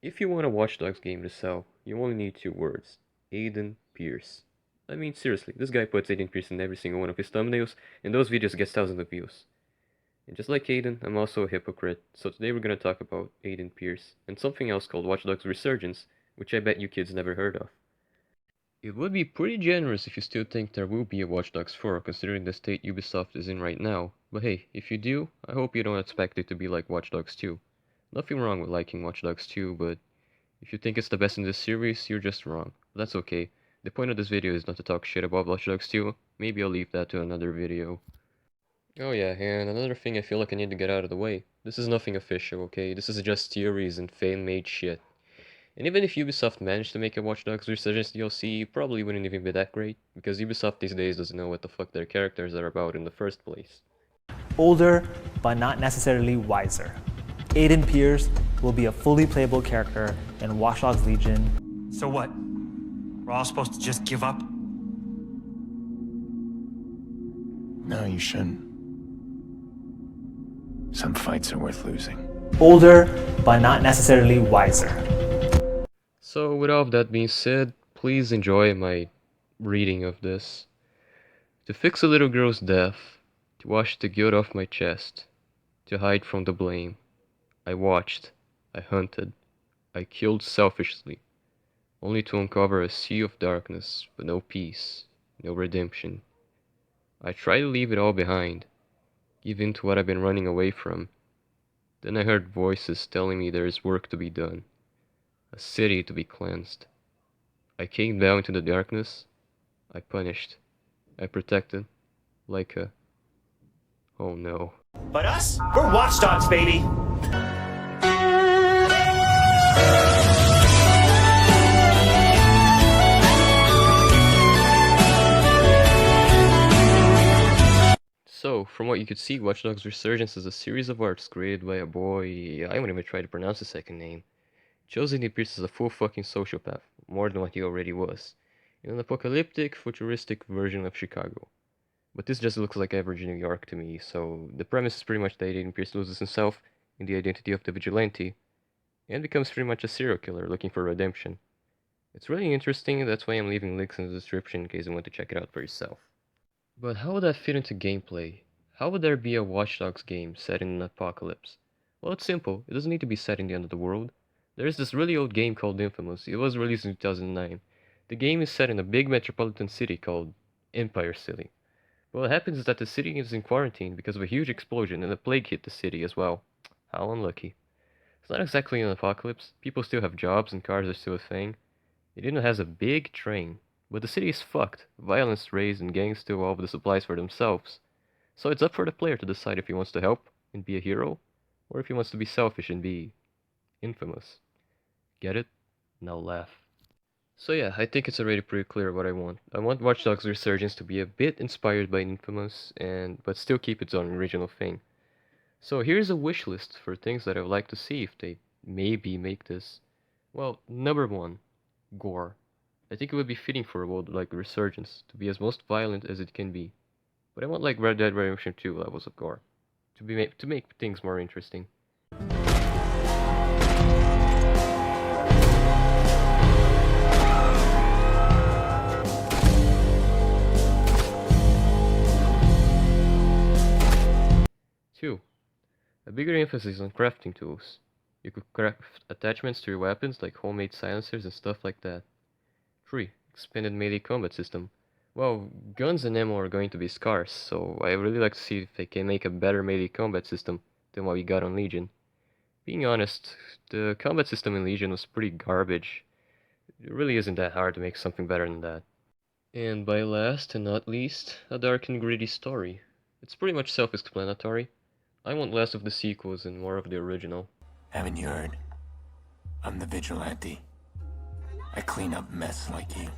If you want a Watch Dogs game to sell, you only need two words. Aiden Pierce. I mean, seriously, this guy puts Aiden Pierce in every single one of his thumbnails, and those videos get thousands of views. And just like Aiden, I'm also a hypocrite, so today we're gonna talk about Aiden Pierce, and something else called Watch Dogs Resurgence, which I bet you kids never heard of. It would be pretty generous if you still think there will be a Watch Dogs 4, considering the state Ubisoft is in right now, but hey, if you do, I hope you don't expect it to be like Watch Dogs 2. Nothing wrong with liking Watch Dogs 2, but if you think it's the best in this series, you're just wrong. That's okay. The point of this video is not to talk shit about Watch Dogs 2. Maybe I'll leave that to another video. Oh yeah, and another thing I feel like I need to get out of the way. This is nothing official, okay? This is just theories and fan-made shit. And even if Ubisoft managed to make a Watch Dogs Resurgence DLC, it probably wouldn't even be that great, because Ubisoft these days doesn't know what the fuck their characters are about in the first place. Older, but not necessarily wiser. Aiden Pierce will be a fully playable character in Watch Dogs Legion. So what? We're all supposed to just give up? No, you shouldn't. Some fights are worth losing. Older, but not necessarily wiser. So with all of that being said, please enjoy my reading of this. To fix a little girl's death, to wash the guilt off my chest, to hide from the blame. I watched, I hunted, I killed selfishly, only to uncover a sea of darkness, but no peace, no redemption. I tried to leave it all behind, give in to what I've been running away from. Then I heard voices telling me there is work to be done, a city to be cleansed. I came down into the darkness, I punished, I protected, like a... oh no. But us? We're watchdogs, baby! So, from what you could see, Watch Dogs Resurgence is a series of arcs created by a boy, I won't even try to pronounce his second name. Chosen he appears as a full fucking sociopath, more than what he already was, in an apocalyptic, futuristic version of Chicago. But this just looks like average New York to me, so the premise is pretty much that Aiden Pierce loses himself in the identity of the vigilante, and becomes pretty much a serial killer looking for redemption. It's really interesting, that's why I'm leaving links in the description in case you want to check it out for yourself. But how would that fit into gameplay? How would there be a Watch Dogs game set in an apocalypse? Well, it's simple. It doesn't need to be set in the end of the world. There is this really old game called Infamous. It was released in 2009. The game is set in a big metropolitan city called Empire City. But what happens is that the city is in quarantine because of a huge explosion and a plague hit the city as well. How unlucky. It's not exactly an apocalypse. People still have jobs and cars are still a thing. It even has a big train. But the city is fucked, violence raised, and gangs steal all of the supplies for themselves. So it's up for the player to decide if he wants to help and be a hero, or if he wants to be selfish and be infamous. Get it? Now laugh. So yeah, I think it's already pretty clear what I want. I want Watch Dogs Resurgence to be a bit inspired by Infamous, but still keep its own original thing. So here's a wish list for things that I would like to see if they maybe make this. Well, number 1, gore. I think it would be fitting for a world like Resurgence to be as most violent as it can be. But I want like Red Dead Redemption 2 levels of gore to make things more interesting. Two, a bigger emphasis on crafting tools. You could craft attachments to your weapons like homemade silencers and stuff like that. 3. Expanded melee combat system. Well, guns and ammo are going to be scarce, so I really like to see if they can make a better melee combat system than what we got on Legion. Being honest, the combat system in Legion was pretty garbage. It really isn't that hard to make something better than that. And by last and not least, a dark and gritty story. It's pretty much self-explanatory. I want less of the sequels and more of the original. Haven't you heard? I'm the vigilante. I clean up mess like you.